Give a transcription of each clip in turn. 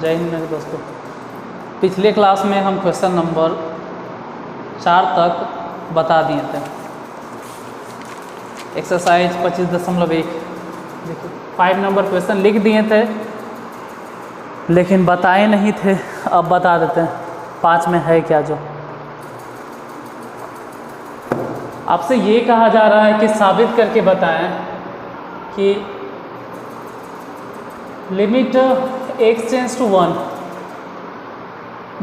जय हिंद मेरे दोस्तों। पिछले क्लास में हम क्वेश्चन नंबर 4 तक बता दिए थे। एक्सरसाइज 25.1 देखिए 5 नंबर क्वेश्चन लिख दिए थे लेकिन बताए नहीं थे। अब बता देते हैं 5 में है क्या। जो आपसे ये कहा जा रहा है कि साबित करके बताएं कि limit x tends to 1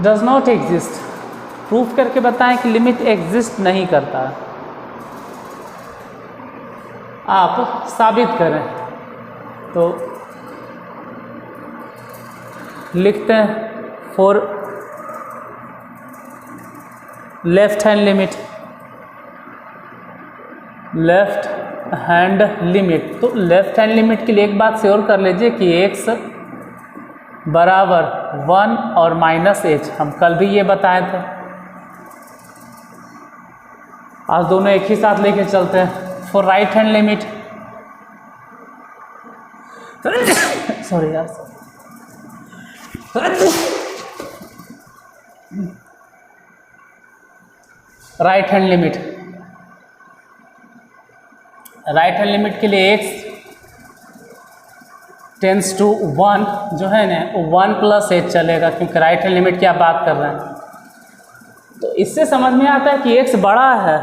does not exist. Proof करके बताएं कि लिमिट एग्जिस्ट नहीं करता है। आप साबित करें तो लिखते हैं for left hand limit, left hand limit. तो लेफ्ट हैंड लिमिट के लिए एक बात श्योर कर लीजिए कि x बराबर 1 और -h। हम कल भी ये बताए थे। आज दोनों एक ही साथ लेके चलते हैं। For right hand limit, sorry यार, right hand limit, right hand limit के लिए x टेंड्स टू 1 जो है ना 1 + h चलेगा, क्योंकि राइट हैंड लिमिट की आप बात कर रहे हैं। तो इससे समझ में आता है कि x बड़ा है,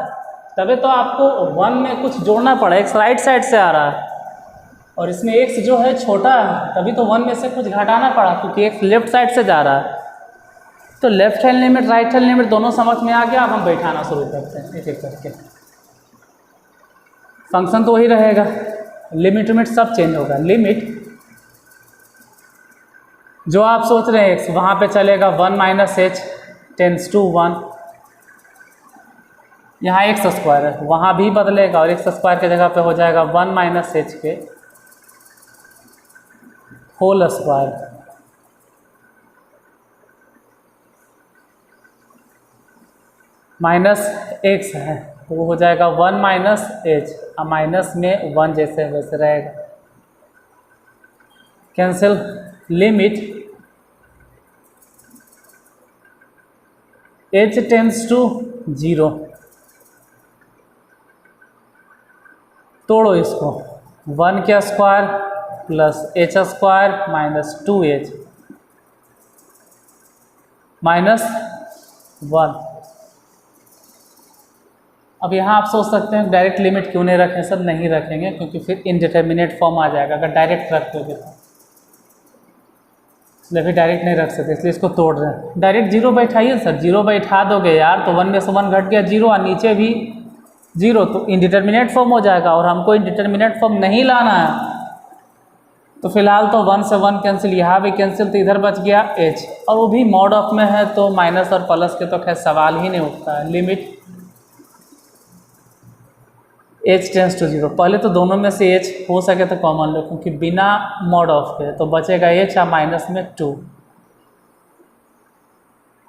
तभी तो आपको 1 में कुछ जोड़ना पड़ा। x राइट साइड से आ रहा है और इसमें x जो है छोटा है, तभी तो 1 में से कुछ घटाना पड़ा, क्योंकि x लेफ्ट साइड से जा रहा है। तो left hand limit right hand limit दोनों समझ में आ गया। अब हम बैठाना शुरू करते हैं एक एक करके। फंक्शन तो वही रहेगा, लिमिट लिमिट सब चेंज होगा। लिमिट जो आप सोच रहे हैं x वहाँ पे चलेगा 1 - h टेंड्स टू 1। यहाँ x² है, वहाँ भी बदलेगा और x² के जगह पे हो जाएगा 1 - h के होल स्क्वायर। -x है तो वो हो जाएगा 1 - h, और माइनस में 1 जैसे वैसे रहेगा, cancel. Limit h tends to 0, तोड़ो इसको, 1 का square plus h² minus 2h minus 1। अब यहाँ आप सोच सकते हैं डायरेक्ट लिमिट क्यों नहीं रखें सर। नहीं रखेंगे क्योंकि फिर इनडिटर्मिनेट फॉर्म आ जाएगा अगर डायरेक्ट रख दोगे तो, इसलिए फिर डायरेक्ट नहीं रख सकते, इसलिए इसको तोड़ रहे हैं। डायरेक्ट 0 बैठाइए सर, 0 बैठा दोगे यार तो 1 में से 1 घट गया 0 और नीचे भी 0, तो इनडिटर्मिनेट फॉर्म हो जाएगा और हमको इनडिटर्मिनेट फॉर्म नहीं लाना है। तो फिलहाल तो 1 से 1 कैंसिल, यहाँ भी कैंसिल, तो इधर बच गया h, और वो भी मॉड ऑफ में है तो माइनस और प्लस के तो खैर सवाल ही नहीं उठता है। लिमिट h टेंड्स टू 0, पहले तो दोनों में से h हो सके तो कॉमन लो, क्योंकि बिना मॉड ऑफ के तो बचेगा h या माइनस में 2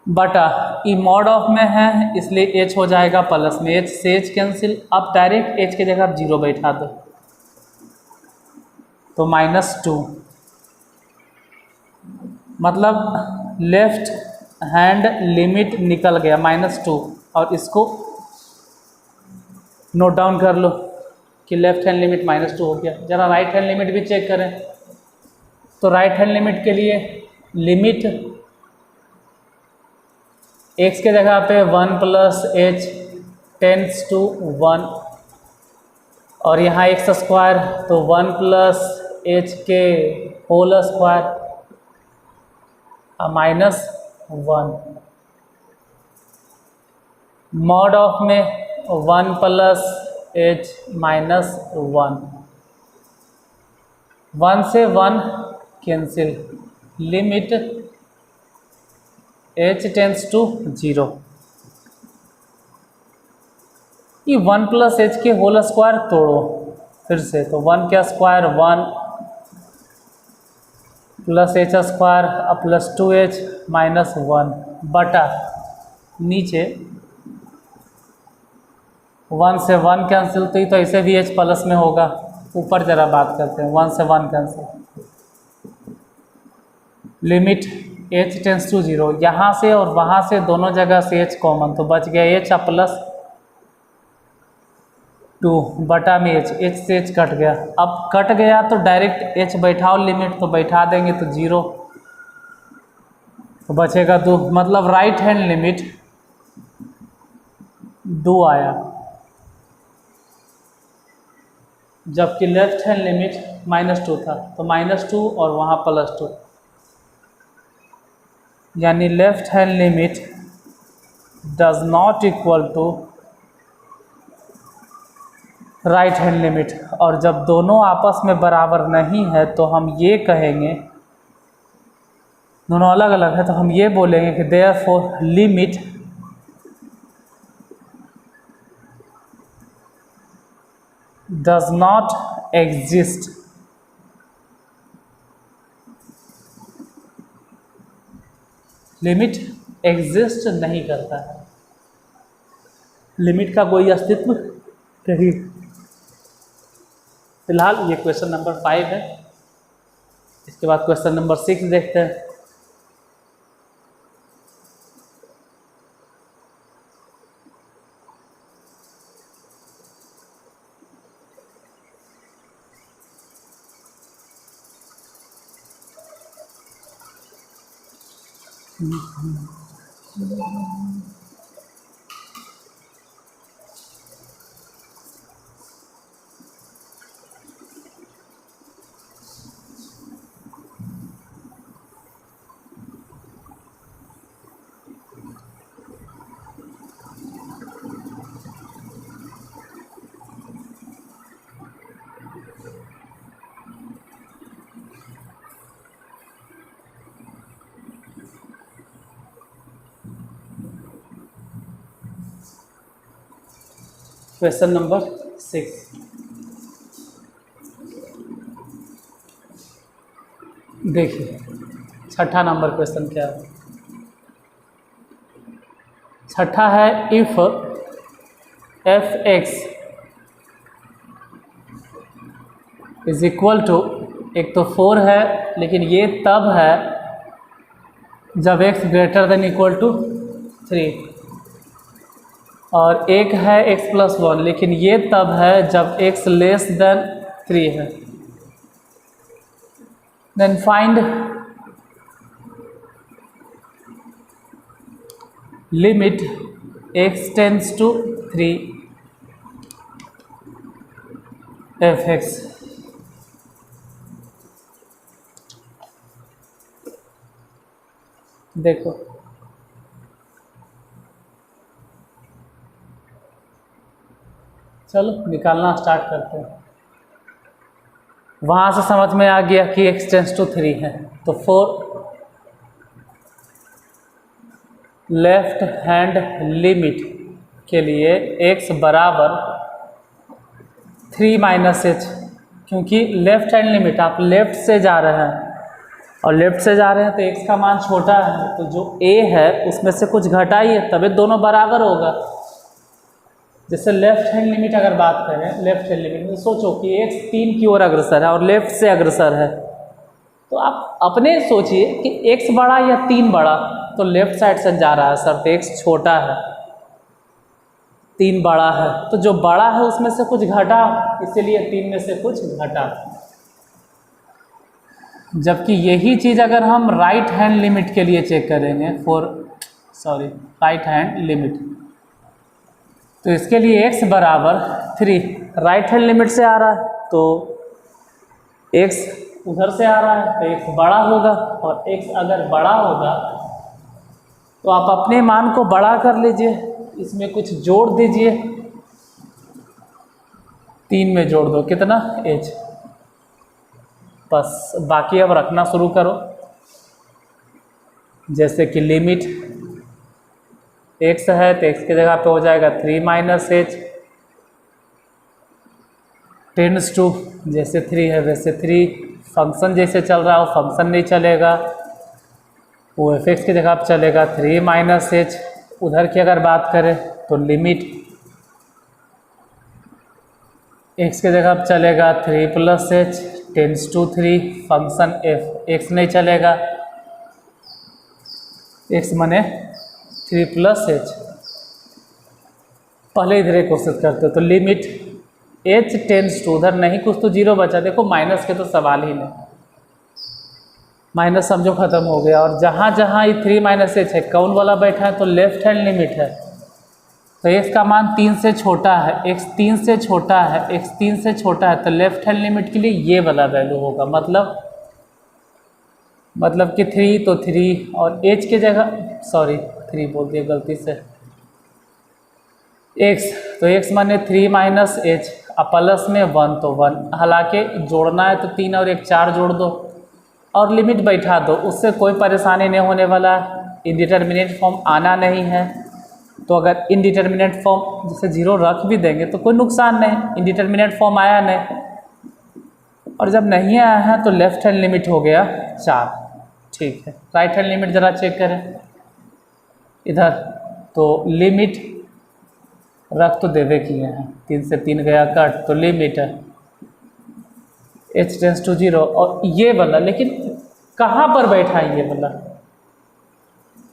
बटा ई मॉड ऑफ में है इसलिए h हो जाएगा प्लस में, h से h कैंसिल। अब डायरेक्ट h की जगह आप 0 बैठा दो तो -2, मतलब लेफ्ट हैंड लिमिट निकल गया -2। और इसको नोट डाउन कर लो कि लेफ्ट हैंड लिमिट -2 हो गया। जरा राइट हैंड लिमिट भी चेक करें तो राइट हैंड लिमिट के लिए लिमिट x के जगह पे 1 + h टेंड्स टू 1 और यहाँ x² तो 1 + h के होल स्क्वायर -1। मॉड ऑफ में 1 + h -1, 1 से 1 cancel. Limit h tends to 0। ये 1 + h के होल स्क्वायर तोड़ो फिर से, तो 1 का स्क्वायर 1 + h² प्लस 2h -1 बटा नीचे 1 से 1 कैंसिल, तो ये तो ऐसे भी h प्लस में होगा। ऊपर ज़रा बात करते हैं, 1 से 1 cancel, limit h tends to 0, यहाँ से और वहाँ से दोनों जगह से h कॉमन, तो बच गया h प्लस 2 बटा में h से h कट गया। अब कट गया तो डायरेक्ट h बैठाओ लिमिट, तो बैठा देंगे तो 0, तो बचेगा 2, मतलब राइट हैंड लिमिट 2 आया, जबकि लेफ्ट हैंड लिमिट -2 था, तो -2 और वहाँ +2, यानी left hand limit does not equal to right hand limit. और जब दोनों आपस में बराबर नहीं है तो हम ये कहेंगे, दोनों अलग अलग है, तो हम ये बोलेंगे कि therefore limit does not exist limit exist नहीं करता है, लिमिट का कोई अस्तित्व नहीं। फिलहाल ये क्वेश्चन नंबर 5 है। इसके बाद क्वेश्चन नंबर 6 देखते हैं। क्वेश्चन नंबर 6, देखिए छठा नंबर क्वेश्चन क्या है। छठा है if f(x) is equal to, एक तो 4 है लेकिन ये तब है जब x greater than equal to 3, और एक है x प्लस 1, लेकिन ये तब है जब x लेस देन 3 है। Then find limit x tends to 3 f(x). देखो चलो निकालना स्टार्ट करते हैं। वहाँ से समझ में आ गया कि x टेंस टू 3 है, तो 4 लेफ्ट हैंड लिमिट के लिए x बराबर 3 - h, क्योंकि लेफ्ट हैंड लिमिट आप लेफ्ट से जा रहे हैं और लेफ्ट से जा रहे हैं तो x का मान छोटा है, तो जो a है उसमें से कुछ घटाइए तभी दोनों बराबर होगा। जैसे लेफ्ट हैंड लिमिट अगर बात करें, लेफ्ट हैंड लिमिट में सोचो कि x 3 की ओर अग्रसर है और लेफ्ट से अग्रसर है, तो आप अपने सोचिए कि x बड़ा या 3 बड़ा, तो लेफ्ट साइड से जा रहा है सर, तो x छोटा है, 3 बड़ा है, तो जो बड़ा है उसमें से कुछ घटा, इसीलिए 3 में से कुछ घटा। जबकि यही चीज़ अगर हम राइट हैंड लिमिट के लिए चेक करेंगे, राइट हैंड लिमिट, तो इसके लिए x बराबर 3, राइट हैंड लिमिट से आ रहा है तो x उधर से आ रहा है तो x बड़ा होगा, और x अगर बड़ा होगा तो आप अपने मान को बड़ा कर लीजिए, इसमें कुछ जोड़ दीजिए, 3 में जोड़ दो, कितना h, बस बाकी अब रखना शुरू करो। जैसे कि लिमिट x है तो x की जगह पे हो जाएगा 3 - h टेंस टू, जैसे 3 है वैसे 3, फंक्शन जैसे चल रहा है वो फंक्शन नहीं चलेगा, वो f(x) की जगह पे चलेगा 3 - h। उधर की अगर बात करें तो लिमिट x की जगह पे चलेगा 3 + h tends to 3, function f(x) नहीं चलेगा, एक्स माने 3+h। पहले इधर एक कोशिश करते हो तो लिमिट h टेंड्स टू, उधर नहीं कुछ तो जीरो बचा, देखो माइनस के तो सवाल ही नहीं, माइनस समझो खत्म हो गया। और जहाँ जहाँ ये 3 - h है कौन वाला बैठा है, तो लेफ्ट हैंड लिमिट है, तो x का मान 3 से छोटा है, x 3 से छोटा है, x 3 से छोटा है, तो लेफ्ट हैंड लिमिट के लिए ये वाला वैल्यू होगा। मतलब कि 3 तो 3 और h के जगह, सॉरी 3 बोल दिया गलती से, x तो x माने 3 - h, अब प्लस में 1 तो 1, हालांकि जोड़ना है तो 3 और 1 4 जोड़ दो और लिमिट बैठा दो, उससे कोई परेशानी नहीं होने वाला। इंडिटरमिनेट फॉर्म आना नहीं है, तो अगर इनडिटरमिनेट फॉर्म जैसे 0 रख भी देंगे तो कोई नुकसान नहीं, इनडिटरमिनेट फॉर्म आया नहीं। और जब नहीं आया है तो लेफ्ट हैंड लिमिट हो गया 4, ठीक है। राइट हैंड लिमिट ज़रा चेक करें इधर, तो लिमिट रख तो देवे किए हैं, 3 से 3 गया कट, तो लिमिट है h टेंस टू 0, और ये वाला लेकिन कहाँ पर बैठा है ये वाला,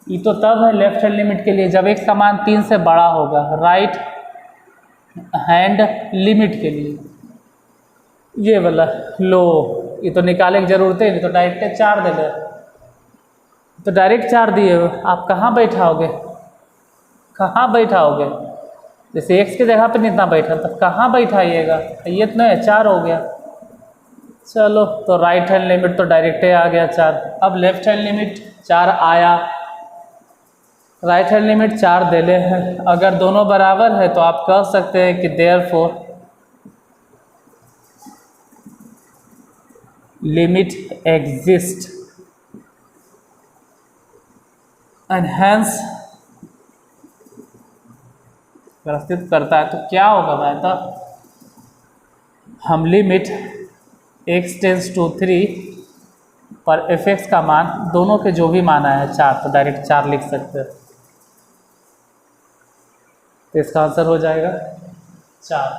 ये तो तब है लेफ्ट हैंड लिमिट के लिए जब x का मान 3 से बड़ा होगा, राइट हैंड लिमिट के लिए ये वाला। लो ये तो निकालने की जरूरत है नहीं, तो डायरेक्ट 4 दे दे, तो डायरेक्ट 4 दिए हो, आप कहाँ बैठाओगे, कहाँ बैठाओगे, जैसे x के जगह पे इतना बैठा तब कहाँ बैठाइएगा, ये इतना है 4 हो गया। चलो तो राइट हैंड लिमिट तो डायरेक्ट आ गया 4, अब लेफ्ट हैंड लिमिट 4 आया, राइट हैंड लिमिट 4 दे ले हैं। अगर दोनों बराबर है तो आप कह सकते हैं कि therefore limit exist and hence प्रस्तुत करता है, तो क्या होगा भाई, तो हम लिमिट x टेंस टू 3 पर f(x) का मान दोनों के जो भी मान आया है 4, तो डायरेक्ट 4 लिख सकते हैं, तो इसका आंसर हो जाएगा 4।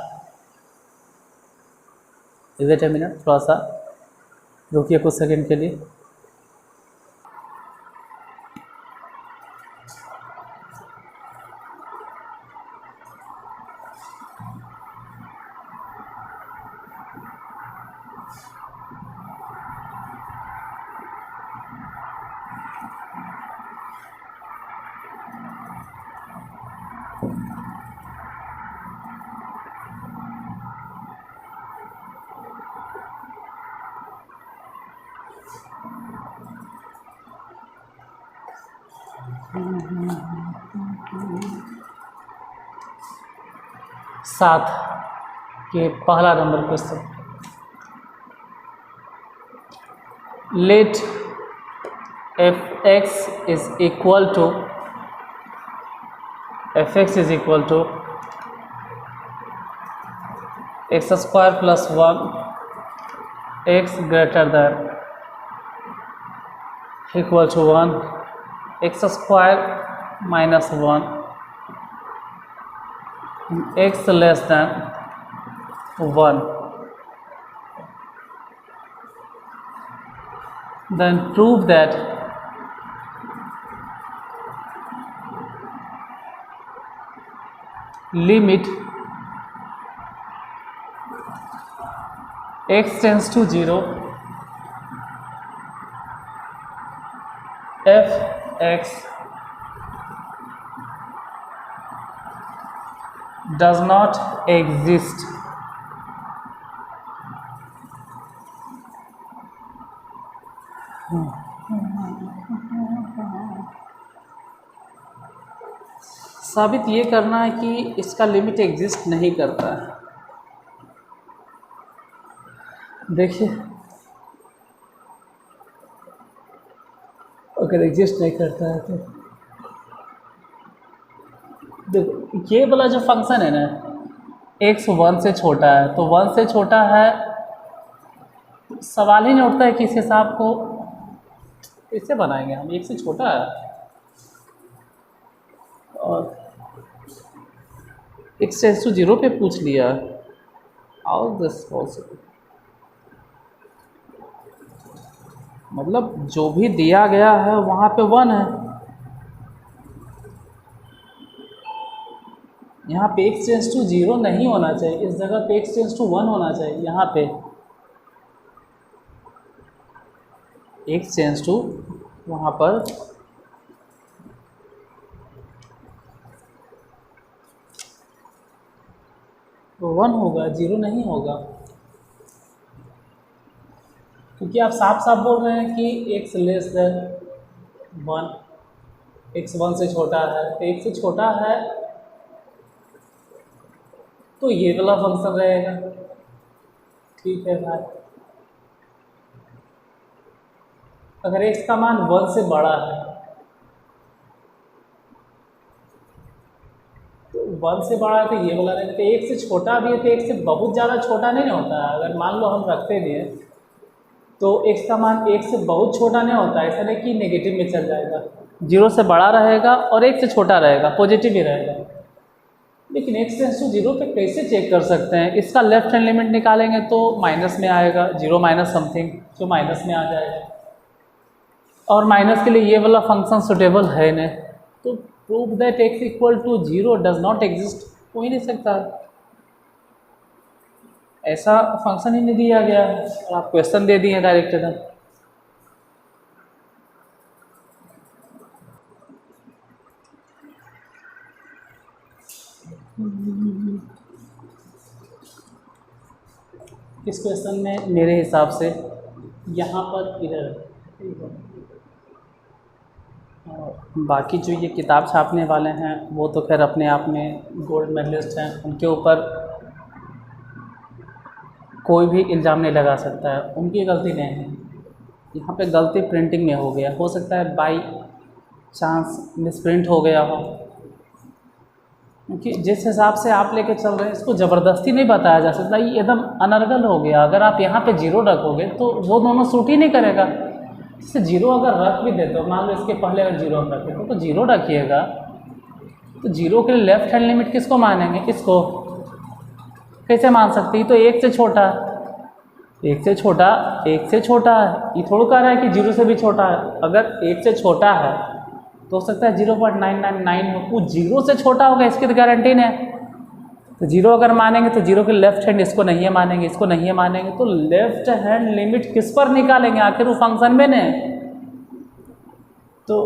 वेट अ मिनट, थोड़ा सा रुकिए कुछ सेकंड के लिए। सात के पहला number question, let f(x) is equal to x² + 1 x greater than equal to 1 x² - 1 x less than 1, then prove that limit x tends to 0 f(x) does not exist साबित ये करना है कि इसका लिमिट एग्जिस्ट नहीं करता है। देखिए अगर एग्जिस्ट नहीं करता है तो देखो ये वाला जो फंक्शन है ना, x 1 से छोटा है, तो 1 से छोटा है, सवाल ही नहीं उठता है कि इस हिसाब को कैसे बनाएंगे हम, 1 से छोटा है और x टेंस टू 0 पे पूछ लिया, हाउ दिस पॉसिबल, मतलब जो भी दिया गया है वहाँ पे 1 है, यहाँ पे x टेंस टू 0 नहीं होना चाहिए, इस जगह पे x टेंस टू 1 होना चाहिए। यहाँ पे x टेंस टू वहाँ पर 1 होगा, 0 नहीं होगा, क्योंकि आप साफ साफ बोल रहे हैं कि x लेस देन 1, x 1 से छोटा है, तो 1 से छोटा है तो ये वाला फंक्शन रहेगा। ठीक है भाई, अगर x का मान 1 से बड़ा है तो 1 से बड़ा है तो ये वाला रहेगा, तो 1 से छोटा भी है तो 1 से बहुत ज़्यादा छोटा नहीं होता है। अगर मान लो हम रखते भी हैं तो x का मान 1 से बहुत छोटा नहीं होता है, ऐसा नहीं कि नेगेटिव में चल जाएगा, 0 से बड़ा रहेगा और 1 से छोटा रहेगा, पॉजिटिव ही रहेगा। लेकिन x टेंस टू 0 पे कैसे चेक कर सकते हैं? इसका लेफ्ट हैंड लिमिट निकालेंगे तो माइनस में आएगा, 0 माइनस समथिंग जो माइनस में आ जाएगा, और माइनस के लिए ये वाला फंक्शन सुटेबल है नहीं, तो prove that x equal to 0 does not exist, हो ही नहीं सकता, ऐसा फंक्शन ही नहीं दिया गया है और आप क्वेश्चन दे दिए डायरेक्ट एकदम। इस क्वेश्चन में मेरे हिसाब से यहाँ पर इधर, और बाकी जो ये किताब छापने वाले हैं वो तो खैर अपने आप में गोल्ड मेडलिस्ट हैं, उनके ऊपर कोई भी इल्ज़ाम नहीं लगा सकता है, उनकी गलती नहीं है। यहाँ पे गलती प्रिंटिंग में हो गया, हो सकता है बाई चांस मिसप्रिंट हो गया हो, क्योंकि जिस हिसाब से आप लेके चल रहे हैं इसको ज़बरदस्ती नहीं बताया जा सकता, ये एकदम अनर्गल हो गया। अगर आप यहाँ पे 0 रखोगे तो वो दोनों सूट ही नहीं करेगा। जैसे 0 अगर रख भी देते हो, मान लो इसके पहले अगर 0 हम रखें तो 0 रखिएगा, तो 0 के लिए लेफ्ट हैंड लिमिट किसको मानेंगे? इसको कैसे मान सकते हैं? तो 1 से छोटा है, 1 से छोटा, 1 से छोटा है, ये थोड़ा कह रहा है कि 0 से भी छोटा है। अगर 1 से छोटा है तो हो सकता है 0.999 हो, वो 0 से छोटा होगा इसकी तो गारंटी नहीं। तो 0 अगर मानेंगे तो 0 के लेफ्ट हैंड इसको नहीं है मानेंगे, इसको नहीं है मानेंगे, तो लेफ्ट हैंड लिमिट किस पर निकालेंगे? आखिर वो फंक्शन में नहीं। तो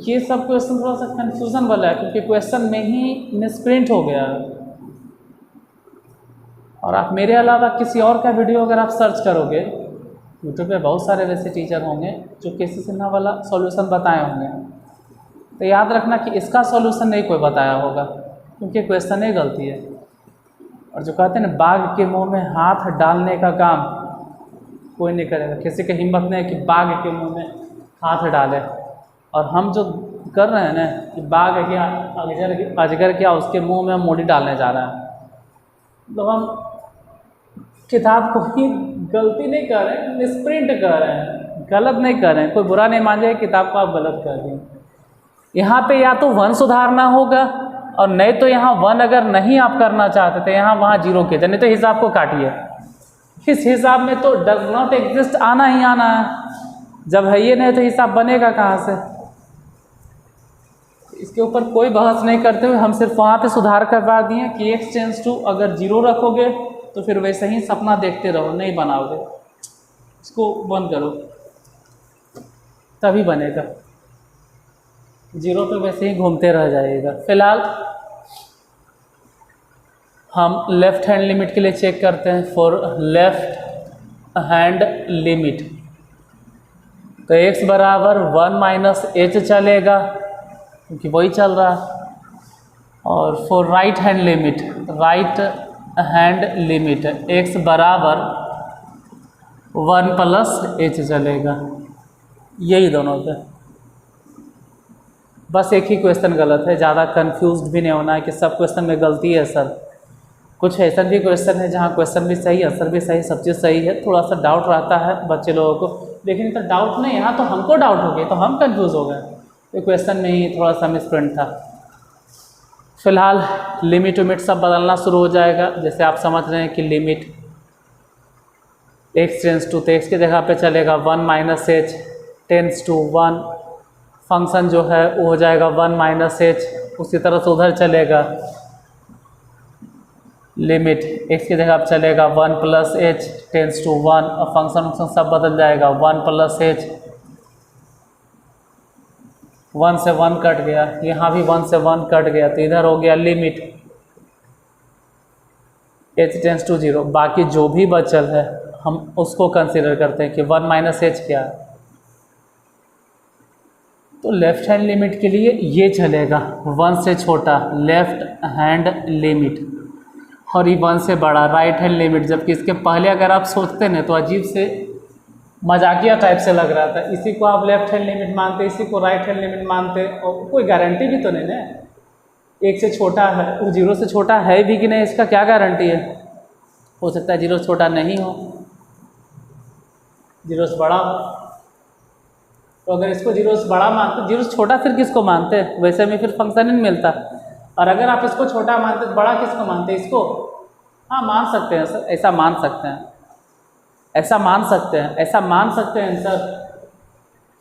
ये सब क्वेश्चन थोड़ा सा कन्फ्यूज़न वाला है, क्योंकि क्वेश्चन में ही मिसप्रिंट हो गया। और आप मेरे अलावा किसी और का वीडियो अगर आप सर्च करोगे, यूट्यूब पे बहुत सारे वैसे टीचर होंगे जो केसी सिन्हा वाला सॉल्यूशन बताए होंगे, तो याद रखना कि इसका सॉल्यूशन नहीं कोई बताया होगा, क्योंकि क्वेश्चन ही गलती है। और जो कहते हैं ना, बाघ के मुंह में हाथ डालने का काम कोई नहीं करेगा, किसी की हिम्मत नहीं है कि बाघ के मुंह में हाथ डाले। और हम जो कर रहे हैं ना कि बाघ है क्या, अजगर क्या, उसके मुंह में हम मोड़ी डालने जा रहे हैं, तो हम किताब को ही गलती नहीं कर रहे हैं, मिसप्रिंट कर रहे हैं, गलत नहीं कर रहे हैं। कोई बुरा नहीं मान जाए किताब को आप गलत कर दें। यहाँ पे या तो 1 सुधारना होगा, और नहीं तो यहाँ 1 अगर नहीं आप करना चाहते थे यहाँ वहाँ 0 के, नहीं तो हिसाब को काटिए। इस हिसाब में तो डज नॉट एग्जिस्ट आना ही आना है, जब है ये नहीं तो हिसाब बनेगा कहाँ से? इसके ऊपर कोई बहस नहीं करते हुए हम सिर्फ वहाँ पे सुधार करवा दिए कि x टेंस टू अगर 0 रखोगे तो फिर वैसे ही सपना देखते रहो, नहीं बनाओगे, इसको बंद करो तभी बनेगा, 0 पे वैसे ही घूमते रह जाएगा। फिलहाल हम लेफ्ट हैंड लिमिट के लिए चेक करते हैं। फॉर लेफ्ट हैंड लिमिट तो x बराबर 1 माइनस h चलेगा, क्योंकि वही चल रहा है। और for right hand limit, right hand limit x बराबर 1 प्लस h चलेगा, यही दोनों पे। बस एक ही क्वेश्चन गलत है, ज़्यादा कंफ्यूज्ड भी नहीं होना है कि सब क्वेश्चन में गलती है सर। कुछ ऐसा भी क्वेश्चन है जहाँ क्वेश्चन भी सही, आंसर भी सही, सब चीज़ सही है, थोड़ा सा डाउट रहता है बच्चे लोगों को। लेकिन तो डाउट नहीं, यहाँ तो हमको डाउट हो गया, तो हम कंफ्यूज हो गए, तो क्वेश्चन में ही थोड़ा सा मिसप्रिंट था। फिलहाल लिमिट विमिट सब बदलना शुरू हो जाएगा। जैसे आप समझ रहे हैं कि लिमिट x टेंस टू, तो x की जगह पे चलेगा 1 minus h tends to 1, function जो है वो हो जाएगा 1 माइनस h, उसी तरह से उधर चलेगा लिमिट x की जगह अब चलेगा 1 प्लस एच टेंस टू 1, और फंक्शन सब बदल जाएगा 1 प्लस एच, 1 से 1 कट गया, यहाँ भी 1 से 1 कट गया, तो इधर हो गया लिमिट h टेंस टू 0। बाकी जो भी बचल है हम उसको कंसिडर करते हैं कि 1 माइनस एच क्या है। तो लेफ्ट हैंड लिमिट के लिए ये चलेगा 1 से छोटा लेफ्ट हैंड लिमिट, और ये 1 से बड़ा राइट हैंड लिमिट। जबकि इसके पहले अगर आप सोचते ना तो अजीब से मजाकिया टाइप से लग रहा था, इसी को आप लेफ्ट हैंड लिमिट मानते, इसी को राइट हैंड लिमिट मानते, और कोई गारंटी भी तो नहीं ना, 1 से छोटा है वो 0 से छोटा है भी कि नहीं, इसका क्या गारंटी है। हो सकता है 0 से छोटा नहीं हो, 0 से बड़ा हो। तो अगर इसको 0 से बड़ा मानते, 0 से छोटा फिर किसको मानते, वैसे में फिर फंक्शन ही नहीं मिलता। और अगर आप इसको छोटा मानते तो बड़ा किसको मानते, इसको। हाँ मान सकते हैं सर, ऐसा मान सकते हैं, ऐसा मान सकते हैं, ऐसा मान सकते हैं सर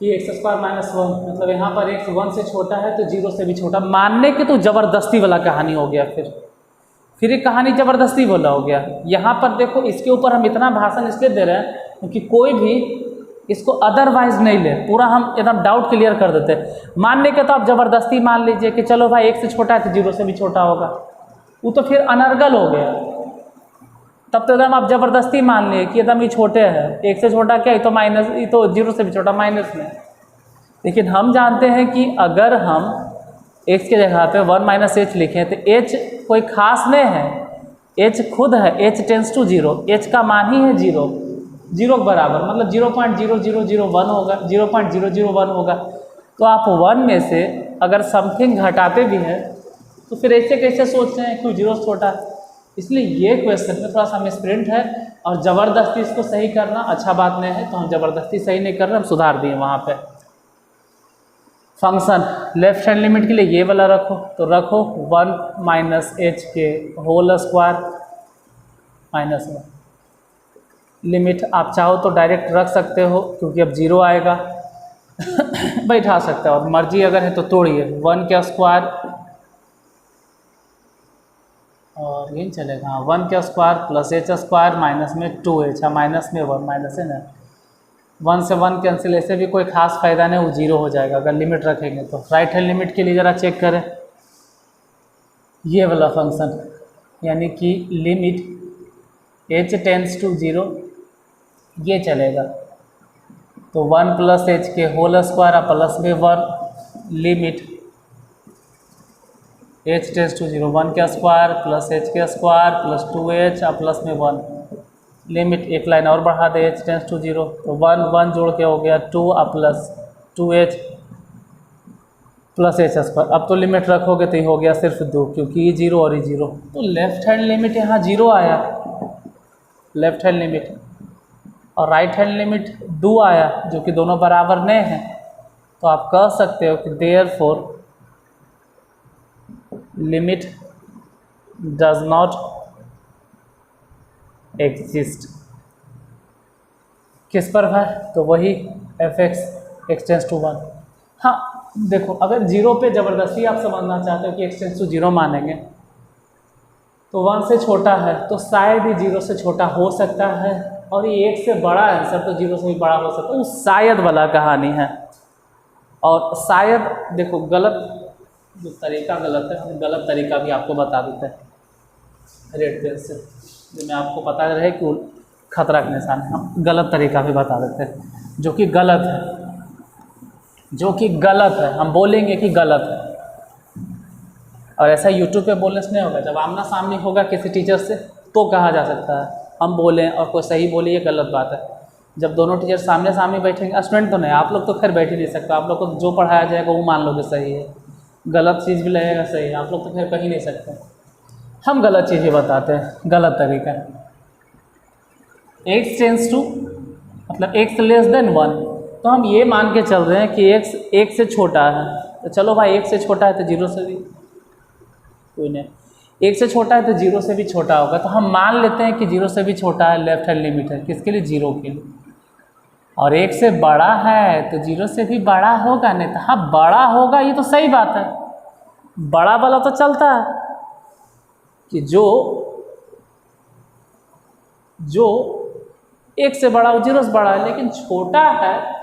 कि x² माइनस 1, मतलब यहाँ पर x 1 से छोटा है तो 0 से भी छोटा। मानने की तो ज़बरदस्ती वाला कहानी हो गया, फिर एक कहानी ज़बरदस्ती वाला हो गया। यहाँ पर देखो इसके ऊपर हम इतना भाषण इसलिए दे रहे हैं क्योंकि कोई भी इसको अदरवाइज नहीं ले, पूरा हम एकदम डाउट क्लियर कर देते हैं। मानने के तो आप ज़बरदस्ती मान लीजिए कि चलो भाई 1 से छोटा है तो 0 से भी छोटा होगा, वो तो फिर अनर्गल हो गया। तब तो एकदम आप ज़बरदस्ती मान लिए कि एकदम ये छोटे हैं, 1 से छोटा क्या, ये तो माइनस, ये तो 0 से भी छोटा माइनस में। लेकिन हम जानते हैं कि अगर हम x के जगह पे 1 माइनस एच लिखें तो h कोई खास नहीं है, h खुद है, h टेंस टू 0, h का मान ही है 0, 0 के बराबर, मतलब 0.0001 होगा, 0.001 होगा। तो आप 1 में से अगर समथिंग घटाते भी हैं तो फिर ऐसे कैसे सोच रहे हैं क्यों 0 से छोटा है। इसलिए ये क्वेश्चन में थोड़ा सा मिसप्रिंट है, और ज़बरदस्ती इसको सही करना अच्छा बात नहीं है, तो हम ज़बरदस्ती सही नहीं कर रहे, हम सुधार दिए वहाँ पे। फंक्शन लेफ्ट हैंड लिमिट के लिए ये वाला रखो, तो रखो 1 माइनस एच के होल स्क्वायर माइनस 1। लिमिट आप चाहो तो डायरेक्ट रख सकते हो क्योंकि अब 0 आएगा बैठा सकते हो, और मर्जी अगर है तो तोड़िए 1 का स्क्वायर, और यही चलेगा 1 का square plus H square minus में 2h, माइनस में 1 माइनस है ना, 1 से 1 कैंसिल, ऐसे भी कोई खास फ़ायदा नहीं, वो 0 हो जाएगा अगर लिमिट रखेंगे तो। राइट हैंड लिमिट के लिए ज़रा चेक करें ये वाला फंक्शन, यानी कि लिमिट h टेंस टू 0 ये चलेगा, तो 1 प्लस एच के होल स्क्वायर प्लस में 1 लिमिट h टेंस टू 0, 1 का स्क्वायर प्लस h का स्क्वायर प्लस 2h प्लस में 1 लिमिट, एक लाइन और बढ़ा दे h टेंस टू 0, तो 1 1 जोड़ के हो गया 2 plus 2h plus h square. अब तो लिमिट रखोगे तो ये हो गया सिर्फ 2, क्योंकि ये 0 और ये 0, तो लेफ्ट हैंड लिमिट यहाँ 0 आया, लेफ्ट हैंड लिमिट, और राइट हैंड लिमिट 2 आया, जो कि दोनों बराबर नहीं हैं। तो आप कह सकते हो कि therefore limit does not exist. किस पर है, तो वही f(x) x टेंस टू 1। हाँ देखो, अगर 0 पे ज़बरदस्ती आप समझना चाहते हो कि x टेंस टू 0 मानेंगे तो 1 से छोटा है, तो शायद ही 0 से छोटा हो सकता है, और ये 1 से बड़ा है सर तो 0 से भी बड़ा हो सकता है, वो शायद वाला कहानी है। और शायद देखो गलत जो तरीका गलत है, हम गलत तरीका भी आपको बता देते हैं रेड पेन से, जो मैं आपको पता रहे कि खतरा के निशान है, हम गलत तरीका भी बता देते हैं जो कि गलत है, जो कि गलत है, हम बोलेंगे कि गलत है। और ऐसा यूट्यूब पे बोलने से नहीं होगा, जब आमना सामने होगा किसी टीचर से तो कहा जा सकता है हम बोलें और कोई सही बोले, ये गलत बात है। जब दोनों टीचर सामने सामने बैठेंगे, स्टूडेंट तो नहीं, आप लोग तो खैर बैठ ही नहीं सकते, आप लोग को जो पढ़ाया जाएगा वो मान लोगे सही है, गलत चीज़ भी लगेगा सही है, आप लोग तो खैर कह ही नहीं सकते। हम गलत चीज़ भी बताते हैं, गलत तरीका। x टेंस टू मतलब x लेस देन 1, तो हम ये मान के चल रहे हैं कि x 1 से छोटा है, तो चलो भाई 1 से छोटा है तो 0 से भी कोई नहीं, 1 से छोटा है तो 0 से भी छोटा होगा, तो हम मान लेते हैं कि 0 से भी छोटा है, लेफ्ट हैंड लिमिट है किसके लिए, 0 के लिए। और 1 से बड़ा है तो 0 से भी बड़ा होगा, नहीं तो हाँ बड़ा होगा, ये तो सही बात है, बड़ा वाला तो चलता है कि जो जो एक से बड़ा हो, जीरो से बड़ा है, लेकिन छोटा है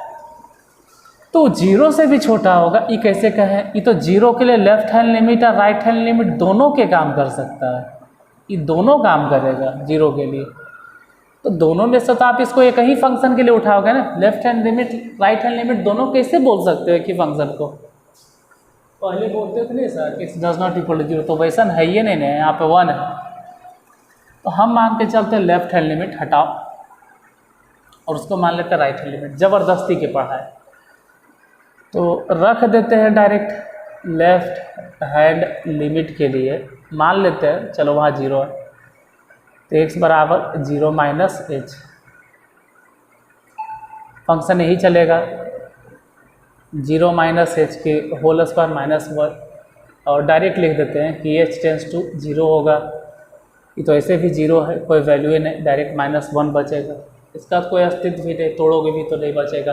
तो जीरो से भी छोटा होगा। ये कैसे कहें? ये तो जीरो के लिए लेफ्ट हैंड लिमिट और राइट हैंड लिमिट दोनों के काम कर सकता है, ये दोनों काम करेगा जीरो के लिए। तो दोनों में से तो आप इसको एक ही फंक्शन के लिए उठाओगे ना, left hand limit right hand limit दोनों कैसे बोल सकते हो एक ही फंक्शन को? पहले बोलते थे नहीं sir X does not equal to zero, तो वैसा है ही नहीं है, यहाँ पे वन है। तो हम मान के चलते हैं लेफ्ट हैंड लिमिट हटाओ और उसको मान लेते हैं राइट हैंड लिमिट, ज़बरदस्ती के पढ़ाए। तो रख देते हैं डायरेक्ट लेफ्ट हैंड लिमिट के लिए, मान लेते हैं चलो वहाँ जीरो है, तो एक्स बराबर जीरो माइनस एच, फंक्शन यही चलेगा जीरो माइनस एच के होल स्क्वायर माइनस वन, और डायरेक्ट लिख देते हैं कि एच टेंस टू जीरो होगा। ये तो ऐसे भी जीरो है, कोई वैल्यू ही नहीं, डायरेक्ट माइनस वन बचेगा, इसका कोई अस्तित्व भी नहीं, तोड़ोगे भी तो नहीं बचेगा।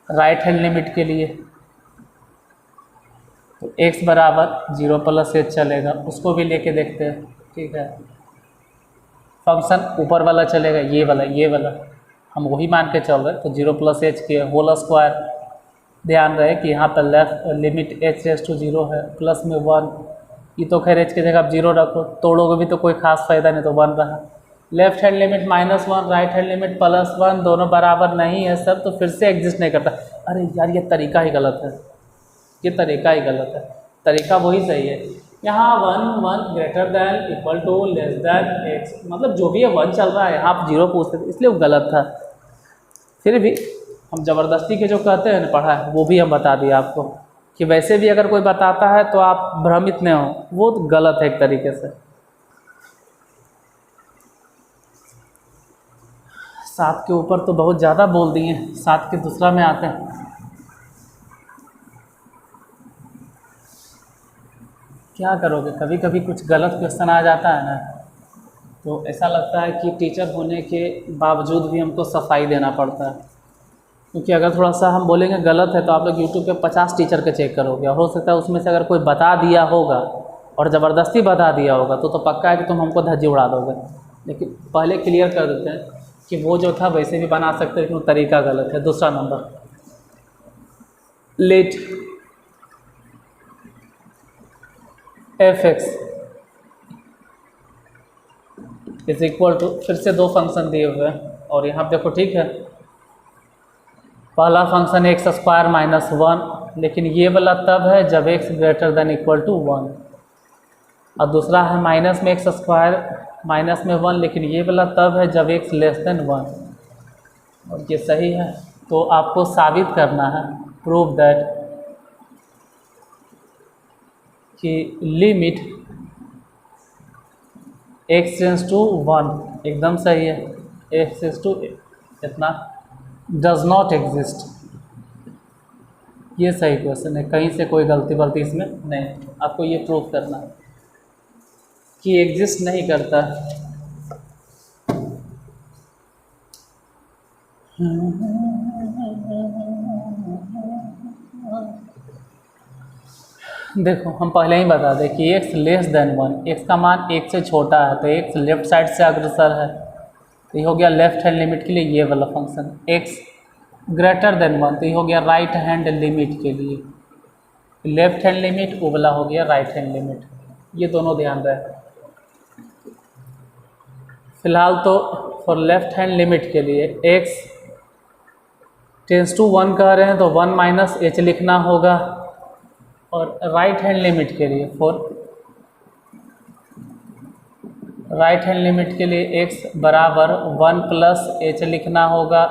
राइट हैंड लिमिट के लिए तो x बराबर जीरो प्लस एच चलेगा, उसको भी लेके देखते हैं। ठीक है, फंक्शन ऊपर वाला चलेगा, ये वाला हम वही मान के चल रहे हैं, तो जीरो प्लस एच के होल स्क्वायर। ध्यान रहे कि यहाँ पर left limit H tends to zero है, प्लस में वन, ये तो खैर एच की जगह आप जीरो रखो, तोड़ोगे भी तो कोई खास फायदा नहीं, तो वन रहा। Left hand limit minus one, right hand limit plus one, दोनों बराबर नहीं है सर, तो फिर से एग्जिस्ट नहीं करता। अरे यार ये तरीका ही गलत है, ये तरीका ही गलत है, तरीका वही सही है। यहाँ one greater than equal to less than X, मतलब जो भी है वन चल रहा है, यहाँ आप जीरो पूछते थे इसलिए वो गलत था। फिर भी हम ज़बरदस्ती के जो कहते हैं ना पढ़ा है, वो भी हम बता दिए आपको कि वैसे भी अगर कोई बताता है तो आप भ्रमित नहीं हो, वो तो गलत है एक तरीके से। सात के ऊपर तो बहुत ज़्यादा बोल दिए, सात के दूसरा में आते हैं। क्या करोगे, कभी कभी कुछ गलत क्वेश्चन आ जाता है ना, तो ऐसा लगता है कि टीचर होने के बावजूद भी हमको सफाई देना पड़ता है। क्योंकि अगर थोड़ा सा हम बोलेंगे गलत है तो आप लोग यूट्यूब पे 50 टीचर के चेक करोगे, और हो सकता है उसमें से अगर कोई बता दिया होगा और ज़बरदस्ती बता दिया होगा तो पक्का है कि तुम हमको धज्जी उड़ा दोगे। लेकिन पहले क्लियर कर देते हैं कि वो जो था वैसे भी बना सकते हैं, लेकिन वो तरीका गलत है। दूसरा number, let F X is equal to, फिर से दो फंक्शन दिए हुए हैं और यहाँ देखो ठीक है, पहला function X square minus one, लेकिन ये वाला तब है जब X greater than equal to one, और दूसरा है माइनस में एक्स स्क्वायर माइनस में वन, लेकिन ये वाला तब है जब एक्स लेस देन वन। और ये सही है, तो आपको साबित करना है, प्रूव दैट कि limit X tends to one, एकदम सही है, एक्स टेंस टू इतना डज नॉट एग्जिस्ट, ये सही क्वेश्चन है, कहीं से कोई गलती इसमें नहीं। आपको ये प्रूव करना है कि एग्जिस्ट नहीं करता। देखो हम पहले ही बता दें कि x less than one, x का मान एक से छोटा है तो x लेफ्ट साइड से अग्रसर है, तो ये हो गया लेफ्ट हैंड लिमिट के लिए ये वाला function. x greater then one, तो ये हो गया राइट हैंड लिमिट के लिए, लेफ्ट हैंड लिमिट वो वाला हो गया राइट हैंड लिमिट, ये दोनों ध्यान रहे। फिलहाल तो फॉर लेफ्ट हैंड लिमिट के लिए x टेंस टू वन कह रहे हैं तो वन माइनस एच लिखना होगा, और राइट हैंड लिमिट के लिए फॉर राइट हैंड लिमिट के लिए x बराबर वन प्लस एच लिखना होगा,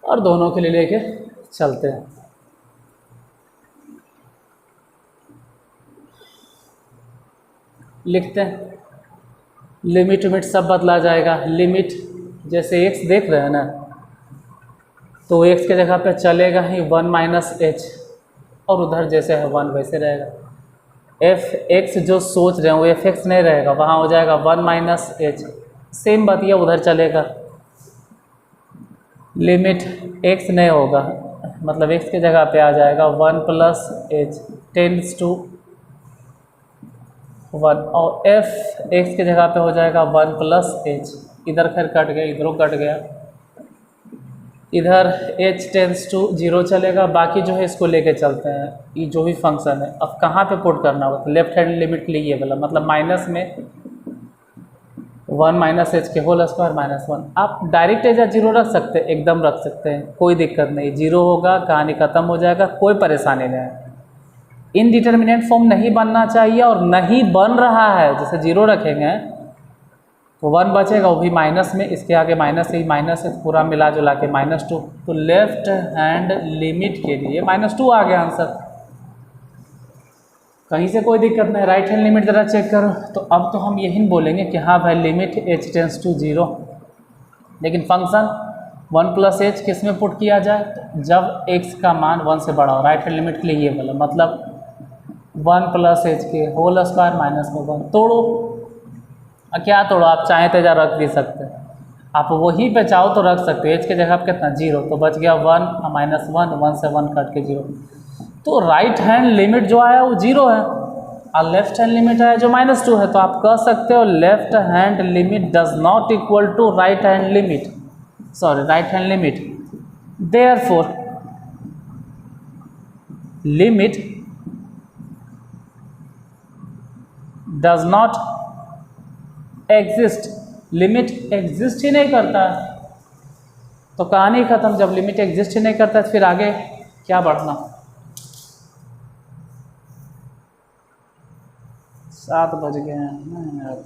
और दोनों के लिए लेके चलते हैं। लिखते हैं, लिमिट विमिट सब बदला जाएगा। लिमिट जैसे x देख रहे हैं ना, तो x के जगह पे चलेगा ही वन माइनस एच, और उधर जैसे है वन वैसे रहेगा। एफ एक्स जो सोच रहे हैं वो एफ एक्स नहीं रहेगा, वहाँ हो जाएगा वन माइनस एच, सेम बात ये उधर चलेगा। लिमिट x नहीं होगा, मतलब x के जगह पे आ जाएगा one plus H tends to 1 और एफ एक्स की जगह पे हो जाएगा 1 प्लस एच, इधर खैर कट गया, इधरों कट गया, इधर h टेंस टू 0 चलेगा, बाकी जो है इसको लेके चलते हैं, ये जो भी फंक्शन है। अब कहाँ पे पुट करना होगा, तो लेफ्ट हैंड लिमिट के लिए ये वाला, मतलब माइनस में 1 माइनस एच के होल स्क्वायर माइनस 1। आप डायरेक्ट एज 0 रख सकते हैं, एकदम रख सकते हैं, कोई दिक्कत नहीं, 0 होगा, कहानी ख़त्म हो जाएगा, कोई परेशानी नहीं है। इनडिटर्मिनेट फॉर्म नहीं बनना चाहिए, और नहीं बन रहा है, जैसे 0 रखेंगे तो 1 बचेगा, वो भी माइनस में, इसके आगे माइनस ही माइनस है, पूरा मिला जुला के -2। तो लेफ्ट हैंड लिमिट के लिए -2 आ गया आंसर, कहीं से कोई दिक्कत नहीं। राइट हैंड लिमिट ज़रा चेक करो, तो अब तो हम यही बोलेंगे कि हाँ भाई लिमिट h टेंस टू 0, लेकिन फंक्शन 1 प्लस एच किस में पुट किया जाए, तो जब x का मान 1 से बड़ा हो। राइट हैंड लिमिट के लिए ये बोला, मतलब 1 प्लस एच के होल स्क्वायर माइनस में 1। तोड़ो, क्या तोड़ो, आप चाहें तो रख भी सकते हैं, आप वहीं पे चाहो तो रख सकते हैं। एच के जगह पर कितना 0, तो बच गया 1 माइनस 1, 1 से 1 कट के 0। तो राइट हैंड लिमिट जो आया वो 0 है, और लेफ्ट हैंड लिमिट आया जो -2 है। तो आप कह सकते हो left hand limit does not equal to right hand limit, sorry right hand limit, therefore limit does not exist, limit exist ही नहीं करता है, तो कहानी खत्म। जब लिमिट एग्जिस्ट ही नहीं करता है, फिर आगे क्या बढ़ना। 7 बज गए हैं यार।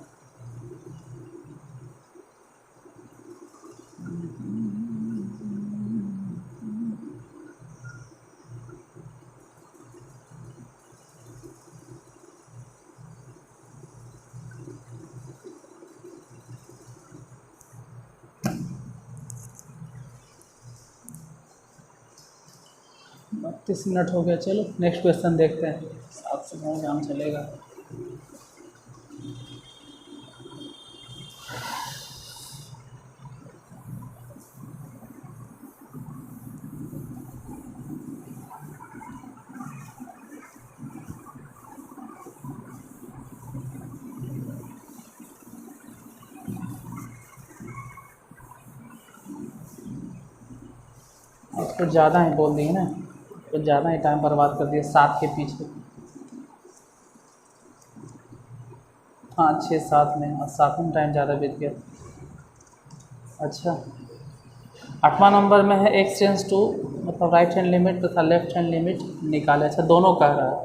बत्तीस मिनट हो गया, चलो नेक्स्ट क्वेश्चन देखते हैं, 7 से 9 काम चलेगा। कुछ ज़्यादा ही बोल दिए ना, कुछ ज़्यादा ही टाइम बर्बाद कर दिया 7 के पीछे। हाँ 6 7 में, और 7 में टाइम ज़्यादा बीत गया। अच्छा 8वां नंबर में है x टेंस टू, मतलब राइट हैंड लिमिट तथा लेफ्ट हैंड लिमिट निकाले। अच्छा दोनों कह रहा है।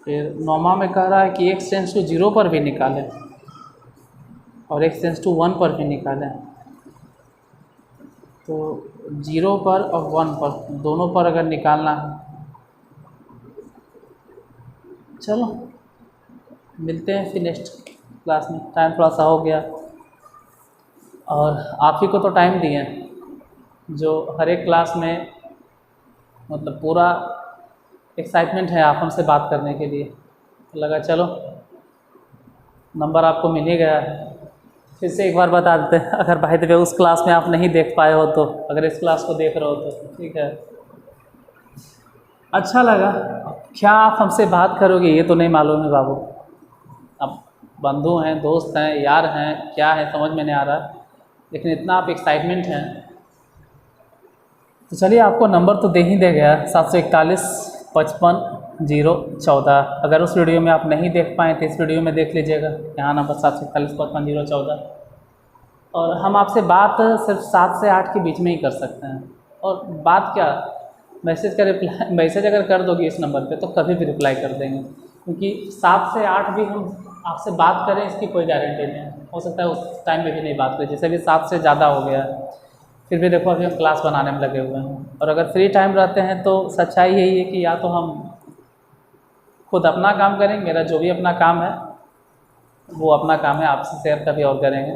फिर 9वां में कह रहा है कि x टेंस टू 0 पर भी निकालें और x टेंस टू 1 पर भी निकालें। तो 0 पर और 1 पर, दोनों पर अगर निकालना है, चलो मिलते हैं फिर नेक्स्ट क्लास में। टाइम थोड़ा सा हो गया, और आप ही को तो टाइम दिए जो हर एक क्लास में, मतलब पूरा एक्साइटमेंट है आप हमसे बात करने के लिए। लगा चलो नंबर आपको मिल ही गया है। फिर से एक बार बता देते हैं, अगर भाई द वे उस क्लास में आप नहीं देख पाए हो, तो अगर इस क्लास को देख रहे हो तो ठीक है, अच्छा लगा। क्या आप हमसे बात करोगे ये तो नहीं मालूम है बाबू, अब बंधु हैं, दोस्त हैं, यार हैं, क्या है समझ में नहीं आ रहा, लेकिन इतना आप एक्साइटमेंट हैं। तो चलिए आपको नंबर तो दे ही दे गया, 741 55 014। अगर उस वीडियो में आप नहीं देख पाए तो इस वीडियो में देख लीजिएगा, यहाँ नंबर 741 55 014। और हम आपसे बात सिर्फ 7 से 8 के बीच में ही कर सकते हैं। और बात क्या, मैसेज का रिप्लाई, मैसेज अगर कर दोगे इस नंबर पे तो कभी भी रिप्लाई कर देंगे, क्योंकि 7 से 8 भी हम आपसे बात करें इसकी कोई गारंटी नहीं है। हो सकता है उस टाइम में भी नहीं बात करें, जैसे भी 7 से ज़्यादा हो गया है, फिर भी देखो अभी हम क्लास बनाने में लगे हुए हैं। और अगर फ्री टाइम रहते हैं तो सच्चाई यही है कि या तो हम खुद अपना काम करेंगे, मेरा जो भी अपना काम है वो अपना काम है आपसे शेयर कभी और करेंगे,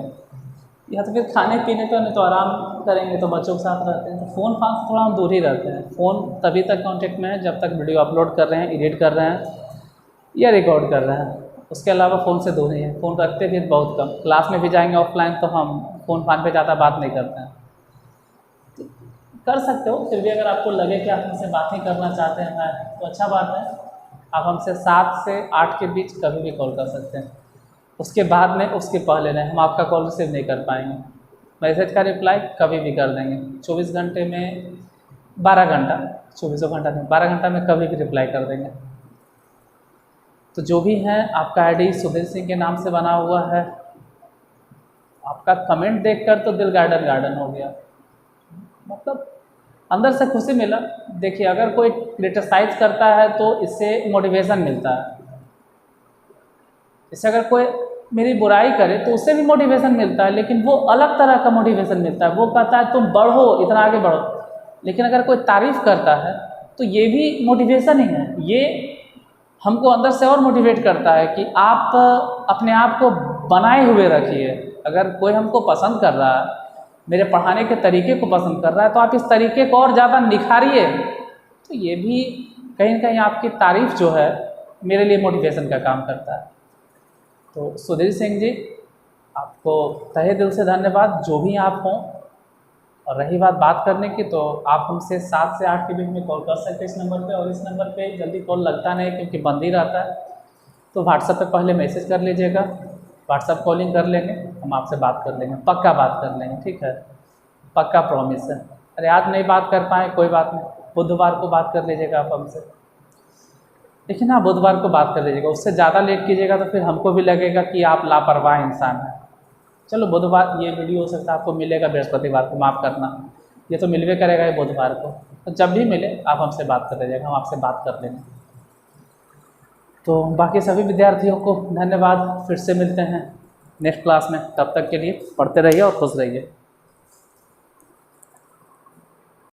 या तो फिर खाने पीने तो नहीं तो आराम करेंगे। तो बच्चों के साथ रहते हैं तो फ़ोन फान से थोड़ा हम दूर ही रहते हैं। फ़ोन तभी तक कांटेक्ट में है जब तक वीडियो अपलोड कर रहे हैं, एडिट कर रहे हैं या रिकॉर्ड कर रहे हैं, उसके अलावा फ़ोन से दूर ही है। फ़ोन रखते भी बहुत कम, क्लास में भी जाएंगे ऑफलाइन तो हम फ़ोन फान पे ज़्यादा बात नहीं करते हैं। कर सकते हो। फिर भी अगर आपको लगे कि आप हमसे बात ही करना चाहते हैं तो अच्छा बात है, आप हमसे 7 से 8 के बीच कभी भी कॉल कर सकते हैं। उसके बाद में, उसके पहले नहीं, हम आपका कॉल रिसीव नहीं कर पाएंगे। मैसेज का रिप्लाई कभी भी कर देंगे, 24 घंटे में 12 घंटा, 24 घंटा में 12 घंटा में कभी भी रिप्लाई कर देंगे। तो जो भी है, आपका आईडी सुधीर सिंह के नाम से बना हुआ है। आपका कमेंट देखकर तो दिल गार्डन गार्डन हो गया, मतलब अंदर से खुशी मिला। देखिए, अगर कोई क्रिटिसाइज करता है तो इससे मोटिवेशन मिलता है। इससे अगर कोई मेरी बुराई करे तो उससे भी मोटिवेशन मिलता है, लेकिन वो अलग तरह का मोटिवेशन मिलता है। वो कहता है तुम बढ़ो, इतना आगे बढ़ो। लेकिन अगर कोई तारीफ़ करता है तो ये भी मोटिवेशन ही है। ये हमको अंदर से और मोटिवेट करता है कि आप अपने आप को बनाए हुए रखिए। अगर कोई हमको पसंद कर रहा है, मेरे पढ़ाने के तरीके को पसंद कर रहा है, तो आप इस तरीके को और ज़्यादा निखारिए। तो ये भी कहीं ना कहीं आपकी तारीफ़ जो है मेरे लिए मोटिवेशन का काम करता है। तो सुधीर सिंह जी, आपको तहे दिल से धन्यवाद, जो भी आप हों। और रही बात करने की, तो आप हमसे 7 से 8 के बीच में कॉल कर सकते हैं इस नंबर पे। और इस नंबर पे जल्दी कॉल लगता नहीं क्योंकि बंद ही रहता है। तो व्हाट्सएप पे पहले मैसेज कर लीजिएगा, व्हाट्सएप कॉलिंग कर लेंगे, हम आपसे बात कर लेंगे, पक्का बात कर लेंगे, ठीक है, पक्का प्रॉमिस है। अरे आज नहीं बात कर पाए कोई बात नहीं, बुधवार को बात कर लीजिएगा आप हमसे। देखिए ना, बुधवार को बात कर लीजिएगा। उससे ज़्यादा लेट कीजिएगा तो फिर हमको भी लगेगा कि आप लापरवाह इंसान हैं। चलो बुधवार, ये वीडियो हो सकता है आपको मिलेगा बृहस्पतिवार को, माफ़ करना, ये तो मिलवे करेगा ये बुधवार को। तो जब भी मिले आप हमसे बात कर लीजिएगा, हम आपसे बात कर लेंगे। तो बाकी सभी विद्यार्थियों को धन्यवाद, फिर से मिलते हैं नेक्स्ट क्लास में। तब तक के लिए पढ़ते रहिए और खुश रहिए।